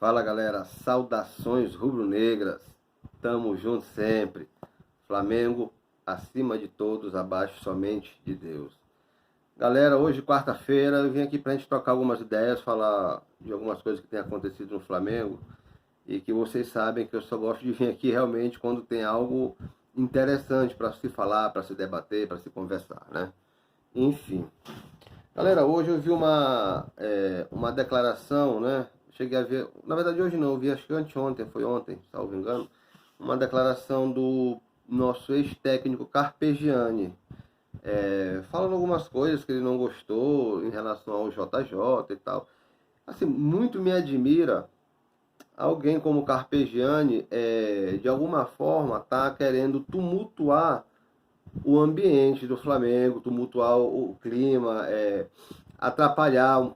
Fala galera, saudações rubro-negras, tamo junto sempre. Flamengo acima de todos, abaixo somente de Deus. Galera, hoje quarta-feira eu vim aqui pra gente trocar algumas ideias, falar de algumas coisas que tem acontecido no Flamengo e que vocês sabem que eu só gosto de vir aqui realmente quando tem algo interessante para se falar, para se debater, para se conversar, né? Enfim. Galera, hoje eu vi uma declaração, né? Cheguei a ver, na verdade hoje não, eu vi acho que anteontem, foi ontem, salvo engano, uma declaração do nosso ex-técnico Carpegiani, falando algumas coisas que ele não gostou em relação ao JJ e tal. Assim, muito me admira alguém como Carpegiani, de alguma forma, tá querendo tumultuar o ambiente do Flamengo, tumultuar o clima, atrapalhar,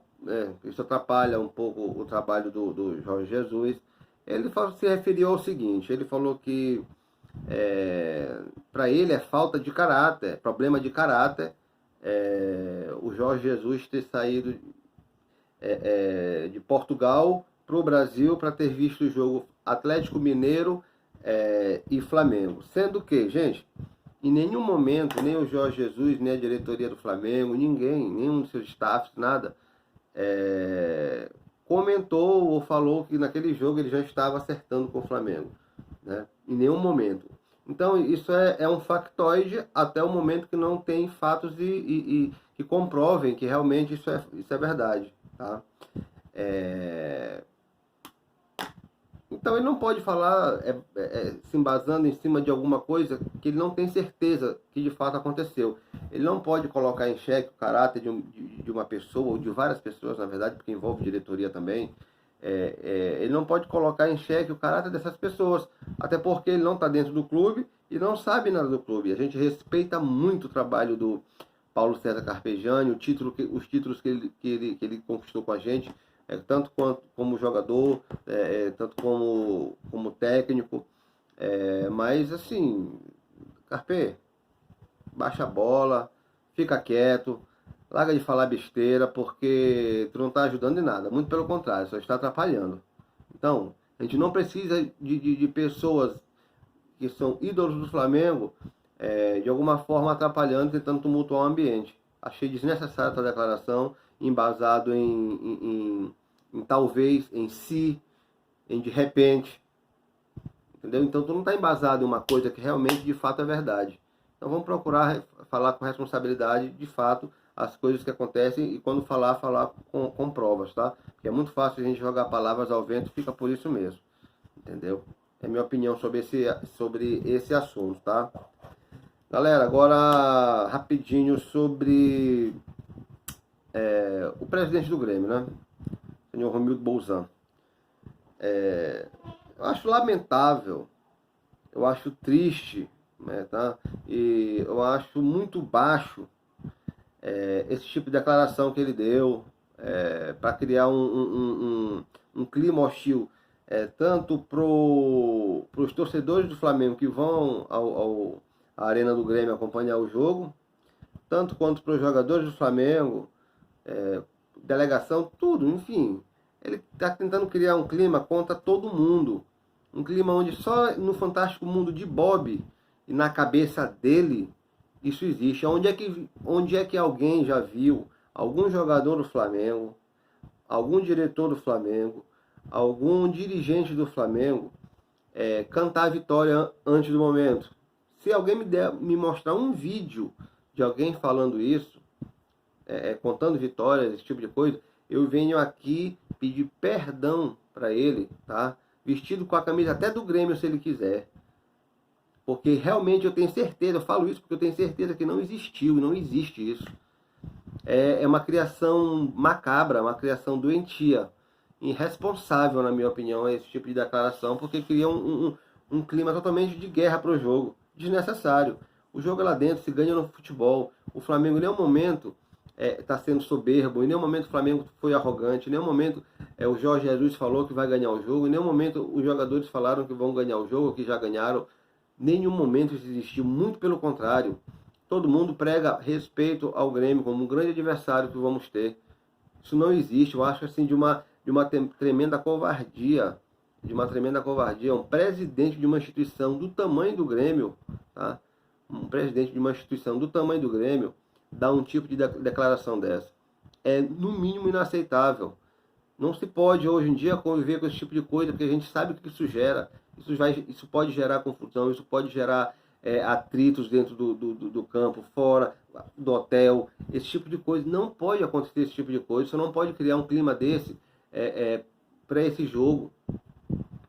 isso atrapalha um pouco o trabalho do Jorge Jesus. Ele se referiu ao seguinte, ele falou que para ele é falta de caráter, problema de caráter, o Jorge Jesus ter saído de Portugal para o Brasil para ter visto o jogo Atlético Mineiro e Flamengo. Sendo que, gente, em nenhum momento, nem o Jorge Jesus, nem a diretoria do Flamengo, ninguém, nenhum dos seus staffs, nada, comentou ou falou que naquele jogo ele já estava acertando com o Flamengo, né? Em nenhum momento. Então isso é um factoide até o momento que não tem fatos que comprovem que realmente isso é verdade, tá? Então ele não pode falar se embasando em cima de alguma coisa que ele não tem certeza que de fato aconteceu. Ele não pode colocar em xeque o caráter de uma pessoa, ou de várias pessoas, na verdade, porque envolve diretoria também. Ele não pode colocar em xeque o caráter dessas pessoas, até porque ele não está dentro do clube e não sabe nada do clube. A gente respeita muito o trabalho do Paulo César Carpegiani, os títulos que ele conquistou com a gente, tanto como jogador, tanto como técnico, mas assim, Carpe, baixa a bola, fica quieto, larga de falar besteira, porque tu não está ajudando em nada, muito pelo contrário, só está atrapalhando. Então, a gente não precisa de pessoas que são ídolos do Flamengo, de alguma forma atrapalhando, tentando tumultuar o ambiente. Achei desnecessária essa declaração, embasado em talvez, em si, em de repente, entendeu? Então tu não está embasado em uma coisa que realmente de fato é verdade. Então vamos procurar falar com responsabilidade de fato as coisas que acontecem e quando falar com provas, tá? Porque é muito fácil a gente jogar palavras ao vento, fica por isso mesmo, entendeu? É minha opinião sobre esse assunto, tá? Galera, agora rapidinho sobre o presidente do Grêmio, né? Senhor Romildo Bolzan. Eu acho lamentável, eu acho triste, né, tá? E eu acho muito baixo esse tipo de declaração que ele deu para criar um clima hostil, tanto para os torcedores do Flamengo que vão à Arena do Grêmio acompanhar o jogo, tanto quanto para os jogadores do Flamengo, delegação, tudo, enfim. Ele está tentando criar um clima contra todo mundo. Um clima onde só no fantástico mundo de Bob e na cabeça dele isso existe. Onde é que alguém já viu algum jogador do Flamengo, algum diretor do Flamengo, algum dirigente do Flamengo cantar a vitória antes do momento? Se alguém me mostrar um vídeo de alguém falando isso, contando vitórias, esse tipo de coisa, eu venho aqui pedir perdão para ele, tá? Vestido com a camisa até do Grêmio, se ele quiser. Porque realmente eu tenho certeza, eu falo isso porque eu tenho certeza que não existiu, não existe isso. É uma criação macabra, uma criação doentia, irresponsável, na minha opinião, esse tipo de declaração, porque cria um clima totalmente de guerra para o jogo, desnecessário. O jogo é lá dentro, se ganha no futebol. O Flamengo em nenhum momento está sendo soberbo, em nenhum momento o Flamengo foi arrogante, em nenhum momento o Jorge Jesus falou que vai ganhar o jogo, em nenhum momento os jogadores falaram que vão ganhar o jogo, que já ganharam. Nenhum momento isso existiu, muito pelo contrário. Todo mundo prega respeito ao Grêmio como um grande adversário que vamos ter. Isso não existe, eu acho assim de uma tremenda covardia, um presidente de uma instituição do tamanho do Grêmio, tá? Um presidente de uma instituição do tamanho do Grêmio dar um tipo de declaração dessa. É, no mínimo, inaceitável. Não se pode, hoje em dia, conviver com esse tipo de coisa, porque a gente sabe o que isso gera. Isso pode gerar confusão, isso pode gerar atritos dentro do campo, fora do hotel. Esse tipo de coisa. Não pode acontecer esse tipo de coisa. Você não pode criar um clima desse para esse jogo.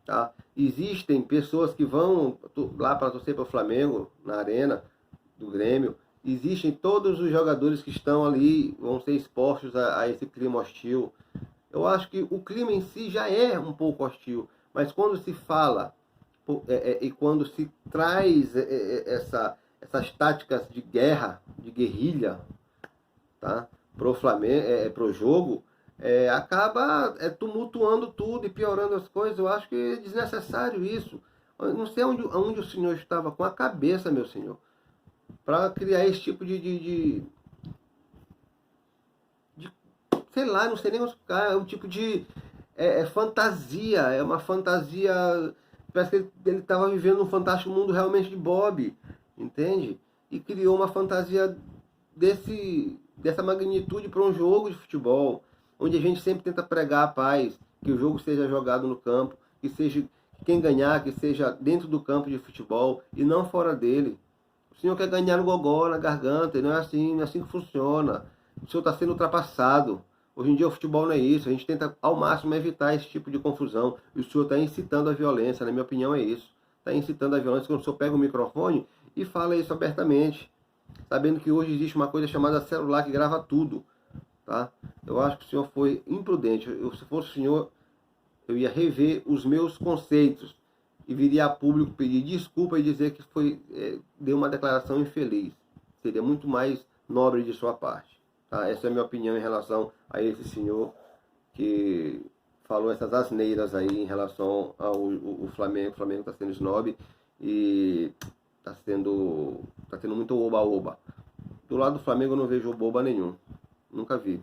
Tá? Existem pessoas que vão lá para torcer para o Flamengo, na arena do Grêmio. Existem todos os jogadores que estão ali, vão ser expostos a esse clima hostil. Eu acho que o clima em si já é um pouco hostil, mas quando se fala e quando se traz essas táticas de guerra, de guerrilha, tá? Pro Flamengo, pro jogo, acaba tumultuando tudo e piorando as coisas. Eu acho que é desnecessário isso. Eu não sei onde o senhor estava com a cabeça, meu senhor, para criar esse tipo de sei lá, não sei nem explicar, é um tipo de fantasia, é uma fantasia, parece que ele estava vivendo um fantástico mundo realmente de Bob, entende? E criou uma fantasia dessa magnitude para um jogo de futebol, onde a gente sempre tenta pregar a paz, que o jogo seja jogado no campo, que seja quem ganhar, que seja dentro do campo de futebol e não fora dele. O senhor quer ganhar no gogó, na garganta, e não é assim que funciona. O senhor está sendo ultrapassado. Hoje em dia o futebol não é isso, a gente tenta ao máximo evitar esse tipo de confusão. E o senhor está incitando a violência, na minha opinião é isso. Está incitando a violência quando o senhor pega o microfone e fala isso abertamente. Sabendo que hoje existe uma coisa chamada celular que grava tudo. Tá? Eu acho que o senhor foi imprudente. Se fosse o senhor, eu ia rever os meus conceitos. E viria a público pedir desculpa e dizer que deu uma declaração infeliz. Seria muito mais nobre de sua parte. Tá? Essa é a minha opinião em relação a esse senhor que falou essas asneiras aí em relação ao Flamengo. O Flamengo está sendo snob e está tendo muito oba-oba. Do lado do Flamengo eu não vejo oba nenhum. Nunca vi.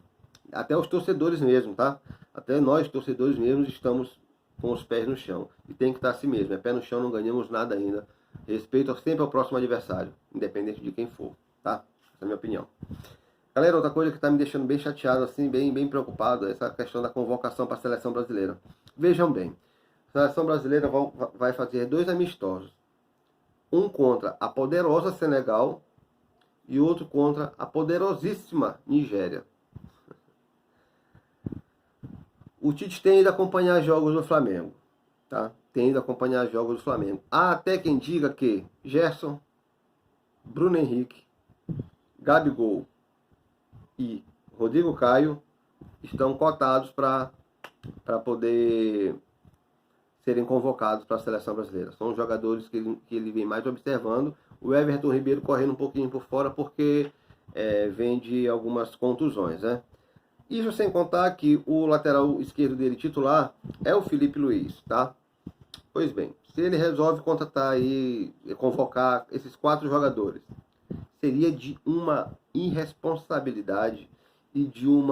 Até os torcedores mesmo, tá? Até nós, torcedores mesmos, estamos com os pés no chão. E tem que estar assim mesmo. É pé no chão, não ganhamos nada ainda. Respeito sempre ao próximo adversário, independente de quem for, tá? Essa é a minha opinião. Galera, outra coisa que está me deixando bem chateado, assim, bem preocupado, é essa questão da convocação para a seleção brasileira. Vejam bem, a seleção brasileira vai fazer 2 amistosos. Um contra a poderosa Senegal e outro contra a poderosíssima Nigéria. O Tite tem ido acompanhar jogos do Flamengo, tá? Tem ido acompanhar jogos do Flamengo. Há até quem diga que Gerson, Bruno Henrique, Gabigol e Rodrigo Caio estão cotados para poder serem convocados para a seleção brasileira. São os jogadores que ele vem mais observando. O Everton Ribeiro correndo um pouquinho por fora porque vem de algumas contusões, né? Isso sem contar que o lateral esquerdo dele titular é o Felipe Luiz, tá? Pois bem, se ele resolve contratar e convocar esses 4 jogadores, seria de uma irresponsabilidade e de um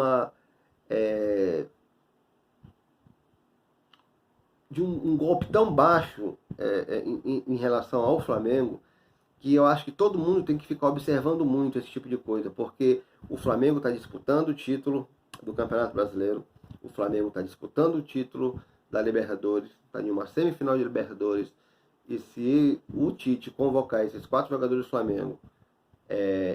golpe tão baixo em relação ao Flamengo, que eu acho que todo mundo tem que ficar observando muito esse tipo de coisa, porque o Flamengo está disputando o título do Campeonato Brasileiro, o Flamengo está disputando o título da Libertadores, está em uma semifinal de Libertadores, e se o Tite convocar esses 4 jogadores do Flamengo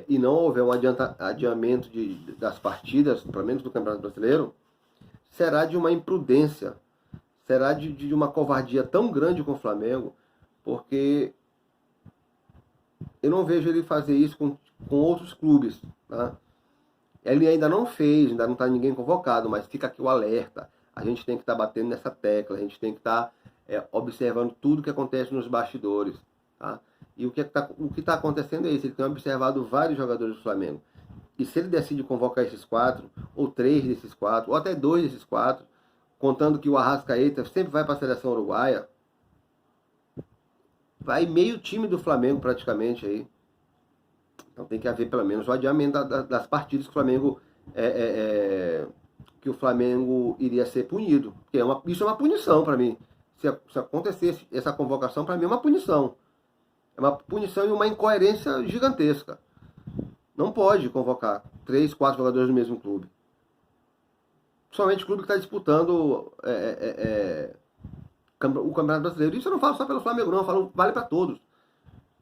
e não houver um adiamento das partidas, pelo menos do Campeonato Brasileiro, será de uma imprudência, será de uma covardia tão grande com o Flamengo, porque eu não vejo ele fazer isso com outros clubes, tá? Ele ainda não fez, ainda não está ninguém convocado, mas fica aqui o alerta. A gente tem que estar batendo nessa tecla, a gente tem que estar observando tudo que acontece nos bastidores, tá? E o que está acontecendo é isso, ele tem observado vários jogadores do Flamengo. E se ele decide convocar esses 4, ou 3 desses 4, ou até 2 desses 4, contando que o Arrascaeta sempre vai para a seleção uruguaia, vai meio time do Flamengo praticamente aí. Então tem que haver pelo menos o adiamento das partidas que o Flamengo que o Flamengo iria ser punido. Porque isso é uma punição para mim. Se acontecesse essa convocação, para mim é uma punição. É uma punição e uma incoerência gigantesca. Não pode convocar 3, 4 jogadores do mesmo clube. Somente o clube que está disputando o Campeonato Brasileiro. Isso eu não falo só pelo Flamengo, não. Eu falo, vale para todos.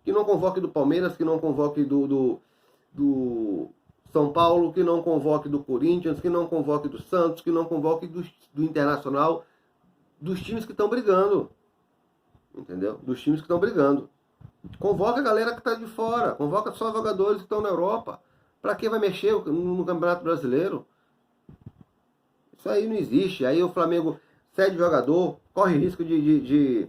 Que não convoque do Palmeiras, que não convoque do São Paulo, que não convoque do Corinthians, que não convoque do Santos, que não convoque do Internacional, dos times que estão brigando. Entendeu? Dos times que estão brigando. Convoca a galera que está de fora. Convoca só jogadores que estão na Europa. Para que vai mexer no Campeonato Brasileiro? Isso aí não existe. Aí o Flamengo cede jogador, corre risco de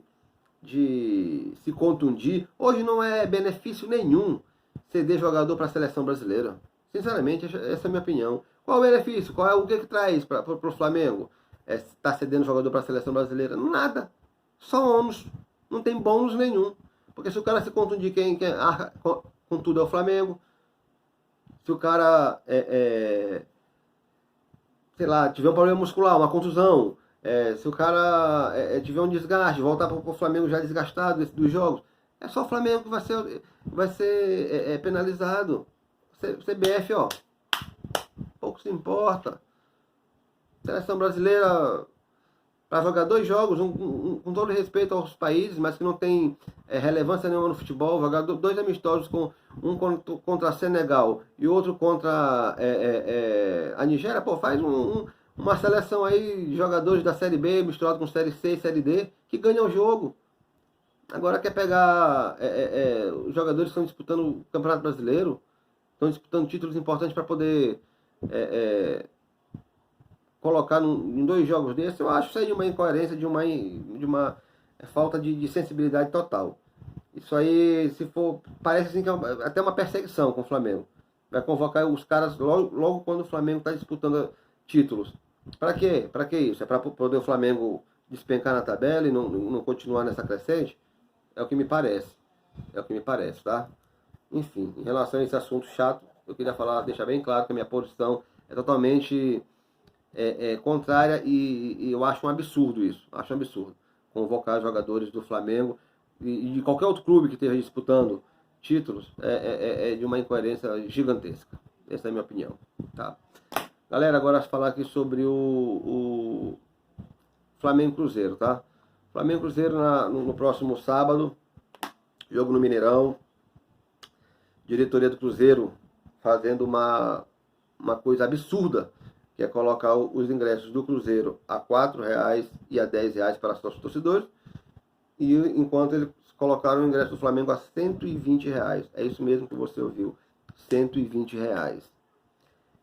se contundir. Hoje não é benefício nenhum ceder jogador para a seleção brasileira. Sinceramente, essa é a minha opinião. Qual o benefício? O que traz para o Flamengo? Tá cedendo jogador para a seleção brasileira? Nada. Só ônus. Não tem bônus nenhum. Porque se o cara se contundir, quem arca com tudo é o Flamengo. Se o cara, sei lá, tiver um problema muscular, uma contusão, se o cara tiver um desgaste, voltar para o Flamengo já desgastado dos jogos, é só o Flamengo que vai ser penalizado. CBF, ó, pouco se importa. Seleção brasileira, para jogar 2 jogos, com todo respeito aos países, mas que não tem relevância nenhuma no futebol, jogar 2 amistosos, um contra Senegal e outro contra a Nigéria, pô, faz uma seleção aí de jogadores da Série B misturado com Série C e Série D, que ganham o jogo. Agora quer pegar os jogadores que estão disputando o Campeonato Brasileiro, estão disputando títulos importantes para poder colocar em 2 jogos desses. Eu acho isso aí uma incoerência, de uma falta de sensibilidade total. Isso aí, se for, parece assim que é até uma perseguição com o Flamengo. Vai convocar os caras logo quando o Flamengo está disputando títulos. Para quê? Para que isso? É para poder o Flamengo despencar na tabela e não continuar nessa crescente? É o que me parece. É o que me parece, tá? Enfim, em relação a esse assunto chato, eu queria deixar bem claro que a minha posição é totalmente contrária e eu acho um absurdo isso. Acho um absurdo. Convocar jogadores do Flamengo e de qualquer outro clube que esteja disputando títulos de uma incoerência gigantesca. Essa é a minha opinião. Tá? Galera, agora falar aqui sobre o Flamengo Cruzeiro, tá? Flamengo Cruzeiro no próximo sábado, jogo no Mineirão. Diretoria do Cruzeiro fazendo uma coisa absurda, que é colocar os ingressos do Cruzeiro a R$4 e a R$10 para sócios torcedores, e enquanto eles colocaram o ingresso do Flamengo a R$120. É isso mesmo que você ouviu, R$120.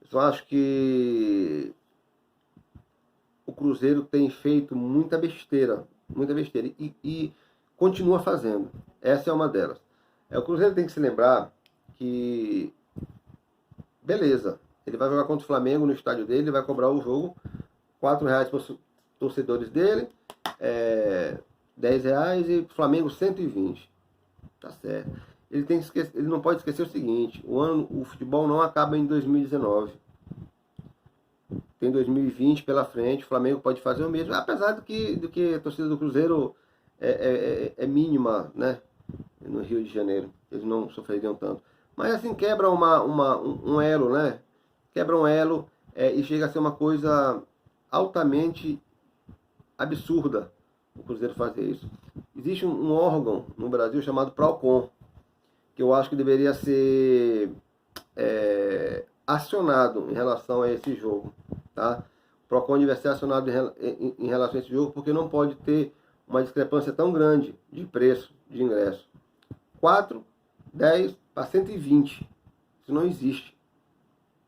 Eu só acho que o Cruzeiro tem feito muita besteira e continua fazendo. Essa é uma delas. O Cruzeiro tem que se lembrar que, beleza, ele vai jogar contra o Flamengo no estádio dele, ele vai cobrar o jogo, R$4 para os torcedores dele, R$10 e Flamengo 120. Tá certo. Ele não pode esquecer o seguinte: o futebol não acaba em 2019. Tem 2020 pela frente, o Flamengo pode fazer o mesmo, apesar do que a torcida do Cruzeiro é mínima, né? No Rio de Janeiro, eles não sofreriam tanto. Mas assim, quebra um elo, né? Quebra um elo e chega a ser uma coisa altamente absurda o Cruzeiro fazer isso. Existe um órgão no Brasil chamado PROCON, que eu acho que deveria ser acionado em relação a esse jogo, tá? O PROCON deve ser acionado em relação a esse jogo, porque não pode ter uma discrepância tão grande de preço de ingresso. 4, 10 para 120. Isso não existe.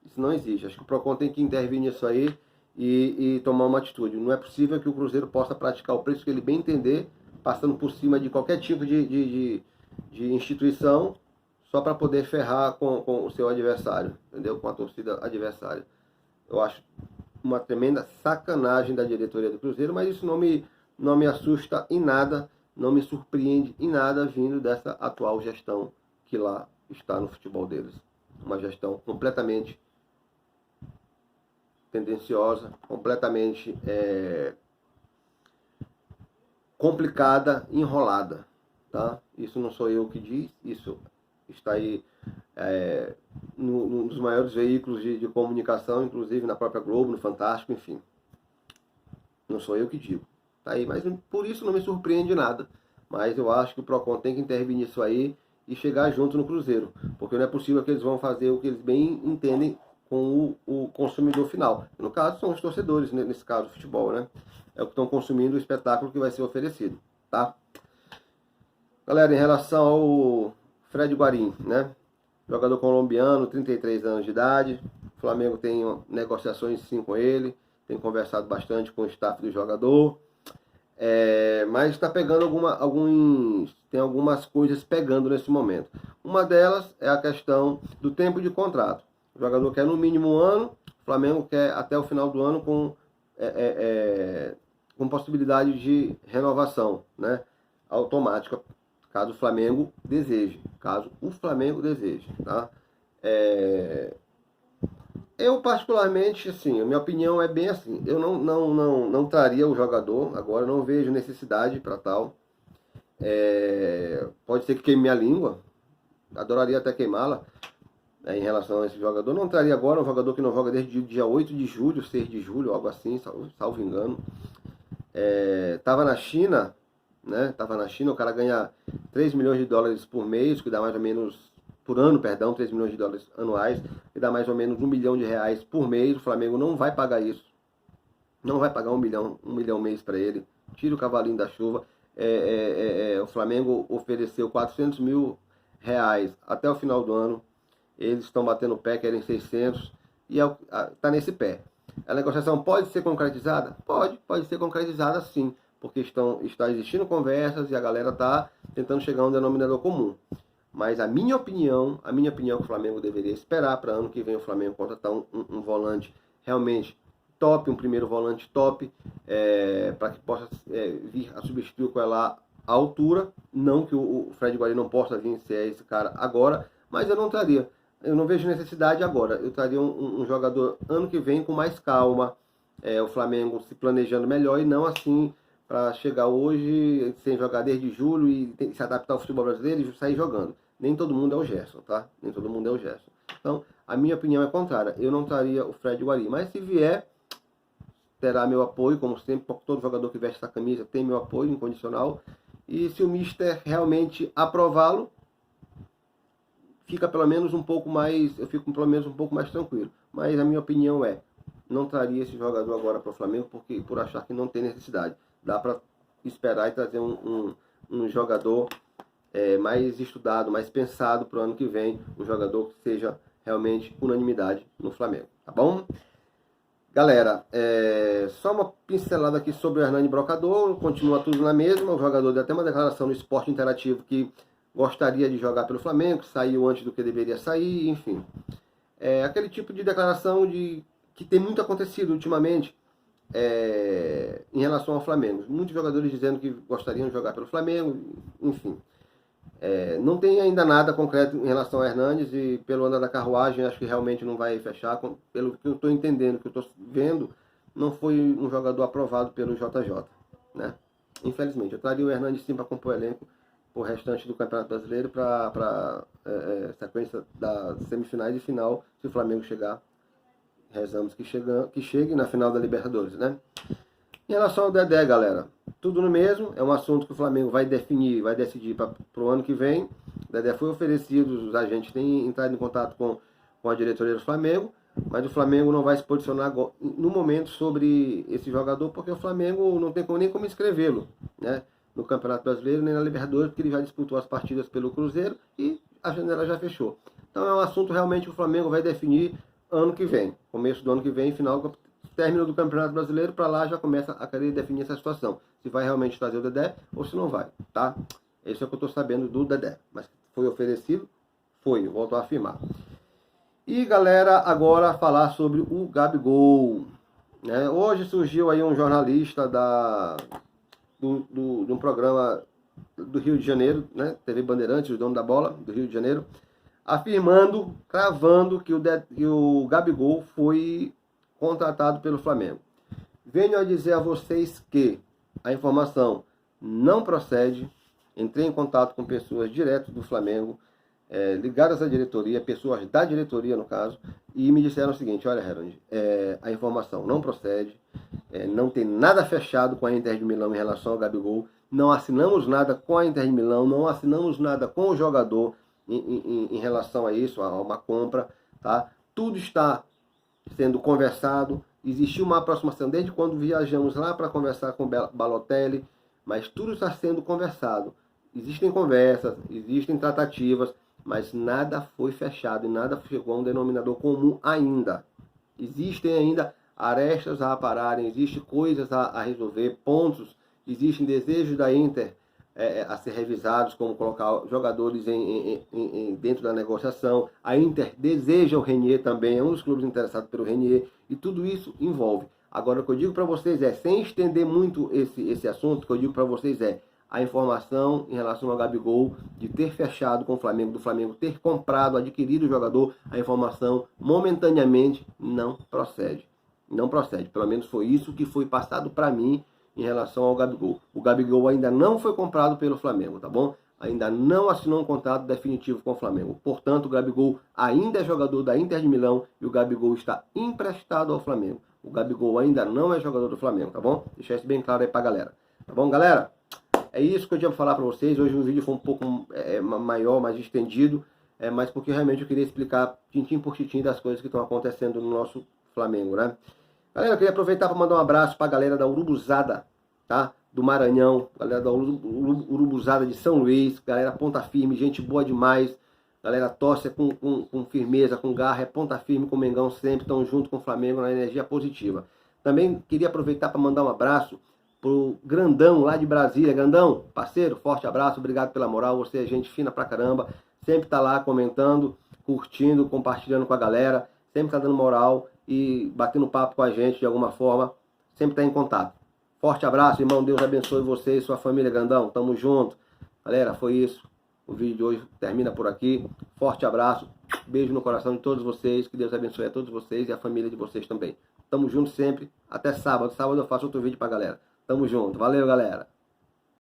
Isso não existe. Acho que o PROCON tem que intervir nisso aí e tomar uma atitude. Não é possível que o Cruzeiro possa praticar o preço que ele bem entender, passando por cima de qualquer tipo de instituição, só para poder ferrar com o seu adversário, entendeu? Com a torcida adversária. Eu acho uma tremenda sacanagem da diretoria do Cruzeiro, mas isso não me assusta em nada, não me surpreende em nada vindo dessa atual gestão que lá está no futebol deles. Uma gestão completamente tendenciosa, completamente complicada, enrolada, tá? Isso não sou eu que diz, isso está aí nos maiores veículos de comunicação, inclusive na própria Globo, no Fantástico, enfim. Não sou eu que digo, tá aí, mas por isso não me surpreende nada. Mas eu acho que o Procon tem que intervir nisso aí e chegar junto no Cruzeiro, porque não é possível que eles vão fazer o que eles bem entendem com o consumidor final. No caso, são os torcedores, né? Nesse caso, o futebol, né? É o que estão consumindo o espetáculo que vai ser oferecido, tá? Galera, em relação ao Fred Guarim, né? Jogador colombiano, 33 anos de idade. O Flamengo tem negociações sim com ele, tem conversado bastante com o staff do jogador. Mas está pegando tem algumas coisas pegando nesse momento. Uma delas é a questão do tempo de contrato. O jogador quer no mínimo um ano, o Flamengo quer até o final do ano com possibilidade de renovação, né, automática, caso o Flamengo deseje. Tá? Eu particularmente, assim, a minha opinião é bem assim, eu não traria o jogador agora, não vejo necessidade para tal. Pode ser que queime minha língua, adoraria até queimá-la, em relação a esse jogador. Não traria agora, um jogador que não joga desde o dia 8 de julho, 6 de julho, algo assim, salvo engano. Tava na China, né? O cara ganha 3 milhões de dólares por mês, que dá mais ou menos, por ano, perdão, 3 milhões de dólares anuais, que dá mais ou menos R$1 milhão por mês. O Flamengo não vai pagar isso. Não vai pagar um milhão mês para ele. Tira o cavalinho da chuva. O Flamengo ofereceu R$400 mil até o final do ano. Eles estão batendo o pé, querem 600, e está nesse pé. A negociação pode ser concretizada? Pode ser concretizada sim, porque está existindo conversas e a galera está tentando chegar a um denominador comum. Mas a minha opinião é que o Flamengo deveria esperar para ano que vem o Flamengo contratar um volante realmente top, um primeiro volante top, para que possa vir a substituir com ela a altura. Não que o Fred Guarim não possa vir ser esse cara agora, mas eu não traria. Eu não vejo necessidade agora. Eu traria um jogador ano que vem com mais calma. O Flamengo se planejando melhor e não assim para chegar hoje sem jogar desde julho e se adaptar ao futebol brasileiro e sair jogando. Nem todo mundo é o Gerson, tá? Nem todo mundo é o Gerson. Então, a minha opinião é contrária. Eu não traria o Fred Guarim. Mas se vier, terá meu apoio, como sempre. Todo jogador que veste essa camisa tem meu apoio incondicional. E se o Mister realmente aprová-lo, eu fico pelo menos um pouco mais tranquilo. Mas a minha opinião não traria esse jogador agora para o Flamengo, por achar que não tem necessidade. Dá para esperar e trazer um jogador mais estudado, mais pensado para o ano que vem, um jogador que seja realmente unanimidade no Flamengo, tá bom? Galera, só uma pincelada aqui sobre o Hernani Brocador, continua tudo na mesma. O jogador deu até uma declaração no Esporte Interativo que gostaria de jogar pelo Flamengo, que saiu antes do que deveria sair, enfim. Aquele tipo de declaração que tem muito acontecido ultimamente em relação ao Flamengo. Muitos jogadores dizendo que gostariam de jogar pelo Flamengo, enfim. Não tem ainda nada concreto em relação a Hernanes e pelo andar da carruagem acho que realmente não vai fechar. Pelo que eu estou entendendo, que eu estou vendo, não foi um jogador aprovado pelo JJ, né? Infelizmente, eu traria o Hernanes sim para compor o elenco o restante do Campeonato Brasileiro para sequência das semifinais e final, se o Flamengo chegar. Rezamos que chegue na final da Libertadores, né? Em relação ao Dedé, galera, tudo no mesmo. É um assunto que o Flamengo vai decidir para o ano que vem. O Dedé foi oferecido, os agentes têm entrado em contato com a diretoria do Flamengo, mas o Flamengo não vai se posicionar no momento sobre esse jogador, porque o Flamengo não tem nem como inscrevê-lo, né, no Campeonato Brasileiro nem na Libertadores, porque ele já disputou as partidas pelo Cruzeiro e a janela já fechou. Então é um assunto realmente que o Flamengo vai definir ano que vem, começo do ano que vem, término do Campeonato Brasileiro, para lá já começa a querer definir essa situação, se vai realmente trazer o Dedé ou se não vai, tá? Esse é o que eu estou sabendo do Dedé, mas foi oferecido, volto a afirmar. E galera, agora falar sobre o Gabigol, né? Hoje surgiu aí um jornalista de um programa do Rio de Janeiro, né? TV Bandeirantes, o dono da bola do Rio de Janeiro, afirmando, cravando que o Gabigol foi contratado pelo Flamengo. Venho a dizer a vocês que a informação não procede. Entrei em contato com pessoas direto do Flamengo, ligadas à diretoria, pessoas da diretoria no caso, e me disseram o seguinte: olha, Herald, a informação não procede, não tem nada fechado com a Inter de Milão em relação ao Gabigol, não assinamos nada com a Inter de Milão, não assinamos nada com o jogador em relação a isso, a uma compra, tá? Tudo está sendo conversado, existiu uma aproximação desde quando viajamos lá para conversar com o Balotelli, mas tudo está sendo conversado. Existem conversas, existem tratativas, mas nada foi fechado e nada chegou a um denominador comum ainda. Existem ainda arestas a apararem, existem coisas a resolver, pontos, existem desejos da Inter a ser revisados, como colocar jogadores dentro da negociação. A Inter deseja o Renier também, é um dos clubes interessados pelo Renier, e tudo isso envolve. Agora, o que eu digo para vocês sem estender muito esse assunto, o que eu digo para vocês a informação em relação ao Gabigol, de ter fechado com o Flamengo, do Flamengo ter comprado, adquirido o jogador, a informação momentaneamente não procede. Não procede, pelo menos foi isso que foi passado para mim em relação ao Gabigol. O Gabigol ainda não foi comprado pelo Flamengo, tá bom? Ainda não assinou um contrato definitivo com o Flamengo. Portanto, o Gabigol ainda é jogador da Inter de Milão e o Gabigol está emprestado ao Flamengo. O Gabigol ainda não é jogador do Flamengo, tá bom? Deixar isso bem claro aí pra galera. Tá bom, galera? É isso que eu tinha para falar para vocês. Hoje o vídeo foi um pouco maior, mais estendido, mas porque realmente eu queria explicar tintim por tintim das coisas que estão acontecendo no nosso Flamengo, né? Galera, eu queria aproveitar para mandar um abraço para a galera da Urubuzada, tá? Do Maranhão, galera da Urubuzada de São Luís, galera ponta firme, gente boa demais, galera torce com firmeza, com garra, é ponta firme com o Mengão sempre, estão junto com o Flamengo na energia positiva. Também queria aproveitar para mandar um abraço pro Grandão lá de Brasília. Grandão, parceiro, forte abraço, obrigado pela moral, você é gente fina pra caramba, sempre tá lá comentando, curtindo, compartilhando com a galera, sempre tá dando moral e batendo papo com a gente de alguma forma, sempre tá em contato. Forte abraço, irmão, Deus abençoe você e sua família, Grandão, tamo junto. Galera, foi isso, o vídeo de hoje termina por aqui, forte abraço, beijo no coração de todos vocês, que Deus abençoe a todos vocês e a família de vocês também. Tamo junto sempre, até sábado, sábado eu faço outro vídeo pra galera. Tamo junto. Valeu, galera.